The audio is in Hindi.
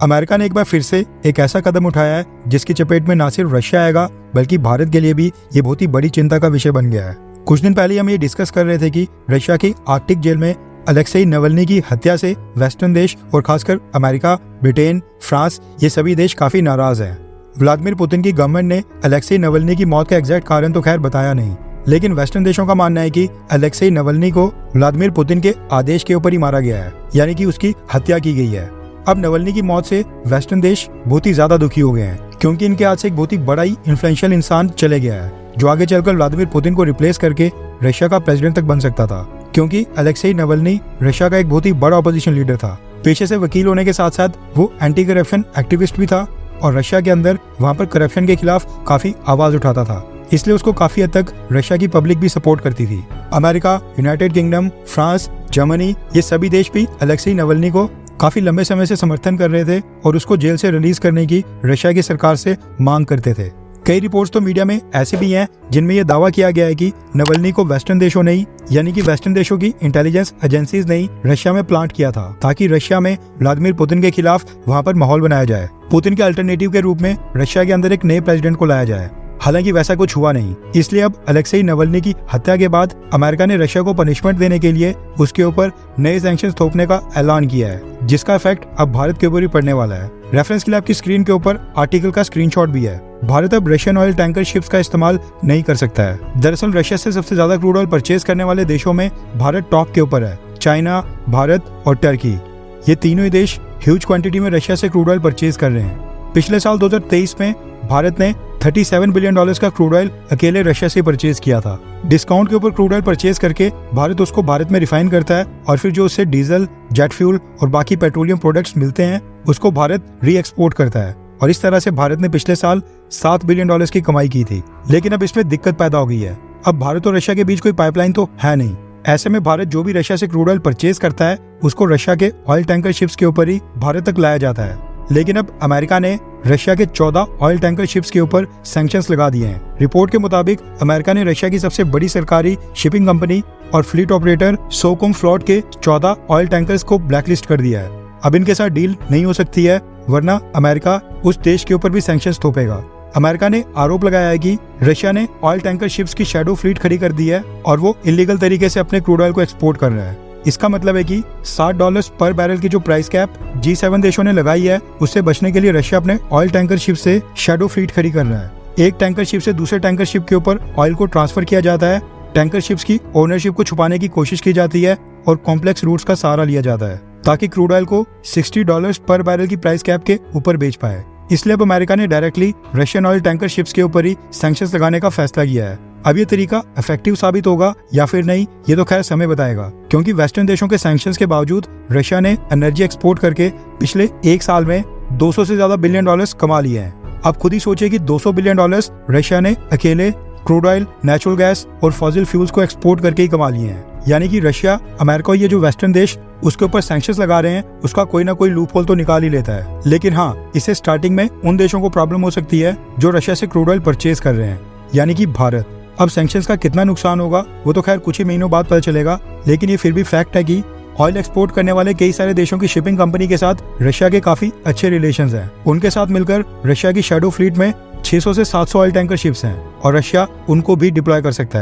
अमेरिका ने एक बार फिर से एक ऐसा कदम उठाया है जिसकी चपेट में ना सिर्फ रशिया आएगा बल्कि भारत के लिए भी ये बहुत ही बड़ी चिंता का विषय बन गया है। कुछ दिन पहले हम ये डिस्कस कर रहे थे कि रशिया की आर्कटिक जेल में अलेक्सेई नवल्नी की हत्या से वेस्टर्न देश और खासकर अमेरिका, ब्रिटेन, फ्रांस ये सभी देश काफी नाराज हैं। व्लादिमीर पुतिन की गवर्नमेंट ने अलेक्सेई नवल्नी की मौत का एग्जैक्ट कारण तो खैर बताया नहीं, लेकिन वेस्टर्न देशों का मानना है कि अलेक्सेई नवल्नी को व्लादिमीर पुतिन के आदेश के ऊपर ही मारा गया है, यानी कि उसकी हत्या की गई है। अब नवल्नी की मौत से वेस्टर्न देश बहुत ही ज्यादा दुखी हो गए हैं, क्योंकि इनके हाथ से एक बहुत ही बड़ा ही इन्फ्लुएंशियल इंसान चले गया है जो आगे चलकर व्लादिमीर पुतिन को रिप्लेस करके रशिया का प्रेसिडेंट तक बन सकता था। क्योंकि अलेक्सेई नवल्नी रशिया का एक बहुत ही बड़ा ऑपोजिशन लीडर था। पेशे से वकील होने के साथ साथ वो एंटी करप्शन एक्टिविस्ट भी था और रशिया के अंदर वहाँ पर करप्शन के खिलाफ काफी आवाज उठाता था, इसलिए उसको काफी हद तक रशिया की पब्लिक भी सपोर्ट करती थी। America, United kingdom, France, Germany ये सभी देश भी अलेक्सेई नवल्नी को काफी लंबे समय से समर्थन कर रहे थे और उसको जेल से रिलीज करने की रशिया की सरकार से मांग करते थे। कई रिपोर्ट्स तो मीडिया में ऐसे भी हैं जिनमें यह दावा किया गया है कि नवल्नी को वेस्टर्न देशों ने, यानी कि वेस्टर्न देशों की इंटेलिजेंस एजेंसीज ने रशिया में प्लांट किया था ताकि रशिया में व्लादिमीर पुतिन के खिलाफ वहां पर माहौल बनाया जाए। पुतिन के अल्टरनेटिव के रूप में रशिया के अंदर एक नए प्रेसिडेंट को लाया जाए। हालांकि वैसा कुछ हुआ नहीं, इसलिए अब अलेक्सेई नवल्नी की हत्या के बाद अमेरिका ने रशिया को पनिशमेंट देने के लिए उसके ऊपर नए सैंक्शंस थोपने का ऐलान किया है, जिसका इफेक्ट अब भारत के ऊपर ही पड़ने वाला है। रेफरेंस के लिए आपकी स्क्रीन के ऊपर आर्टिकल का स्क्रीनशॉट भी है। भारत अब रशियन ऑयल टैंकर शिप्स का इस्तेमाल नहीं कर सकता है। दरअसल रशिया से सबसे ज्यादा क्रूड ऑयल परचेज करने वाले देशों में भारत टॉप के ऊपर है। चाइना, भारत और टर्की, ये तीनों ही देश ह्यूज क्वांटिटी में रशिया से क्रूड ऑयल परचेज कर रहे हैं। पिछले साल 2023 में भारत ने $37 बिलियन का क्रूड ऑयल अकेले रशिया से परचेज किया था। डिस्काउंट के ऊपर क्रूड ऑयल परचेज करके भारत उसको भारत में रिफाइन करता है और फिर जो उससे डीजल, जेट फ्यूल और बाकी पेट्रोलियम प्रोडक्ट्स मिलते हैं उसको भारत री एक्सपोर्ट करता है। और इस तरह से भारत ने पिछले साल $7 बिलियन की कमाई की थी। लेकिन अब इसमें दिक्कत पैदा हो गई है। अब भारत और रशिया के बीच कोई पाइपलाइन तो है नहीं। ऐसे में भारत जो भी रशिया से क्रूड ऑयल परचेज करता है उसको रशिया के ऑयल टैंकर शिप्स के ऊपर ही भारत तक लाया जाता है। लेकिन अब अमेरिका ने रशिया के 14 ऑयल टैंकर शिप्स के ऊपर सैंक्शंस लगा दिए हैं। रिपोर्ट के मुताबिक अमेरिका ने रशिया की सबसे बड़ी सरकारी शिपिंग कंपनी और फ्लीट ऑपरेटर सोकोमफ्लॉट के 14 ऑयल टैंकर्स को ब्लैकलिस्ट कर दिया है। अब इनके साथ डील नहीं हो सकती है, वरना अमेरिका उस देश के ऊपर भी सैंक्शंस थोपेगा। अमेरिका ने आरोप लगाया है कि रशिया ने ऑयल टैंकर शिप्स की शैडो फ्लीट खड़ी कर दी है और वो इलीगल तरीके से अपने क्रूड ऑयल को एक्सपोर्ट कर रहा है। इसका मतलब है कि $60 पर बैरल की जो प्राइस कैप G7 देशों ने लगाई है उससे बचने के लिए रशिया अपने ऑयल टैंकर शिप से शैडो फ्लीट खड़ी कर रहा है। एक टैंकर शिप से दूसरे टैंकर शिप के ऊपर ऑयल को ट्रांसफर किया जाता है। टैंकर शिप्स की ओनरशिप को छुपाने की कोशिश की जाती है और कॉम्प्लेक्स रूट्स का सहारा लिया जाता है ताकि क्रूड ऑयल को $60 पर बैरल की प्राइस कैप के ऊपर बेच पाए। इसलिए अब अमेरिका ने directly Russian oil tanker ships के ऊपर ही सैंक्शंस लगाने का फैसला किया है। अब ये तरीका इफेक्टिव साबित होगा या फिर नहीं, ये तो खैर समय बताएगा, क्योंकि वेस्टर्न देशों के सैंक्शंस के बावजूद रशिया ने एनर्जी एक्सपोर्ट करके पिछले एक साल में 200 से ज्यादा बिलियन डॉलर्स कमा लिए हैं। अब खुद ही सोचिए कि 200 बिलियन डॉलर्स रशिया ने अकेले क्रूड ऑयल, नेचुरल गैस और फॉसिल फ्यूल्स को एक्सपोर्ट करके ही कमा लिए हैं। यानी कि रशिया, अमेरिका, ये जो वेस्टर्न देश उसके ऊपर सैंक्शंस लगा रहे हैं उसका कोई ना कोई लूप होल तो निकाल ही लेता है। लेकिन हाँ, इससे स्टार्टिंग में उन देशों को प्रॉब्लम हो सकती है जो रशिया से क्रूड ऑयल परचेज कर रहे हैं, यानी कि भारत। अब सैंक्शंस का कितना नुकसान होगा वो तो खैर कुछ ही महीनों बाद पता चलेगा, लेकिन ये फिर भी फैक्ट है कि ऑयल एक्सपोर्ट करने वाले कई सारे देशों की शिपिंग कंपनी के साथ रशिया के काफी अच्छे रिलेशंस हैं। उनके साथ मिलकर रशिया की शैडो फ्लीट में 600 से 700 ऑयल टैंकर शिप्स हैं और रशिया उनको भी डिप्लॉय कर सकता है।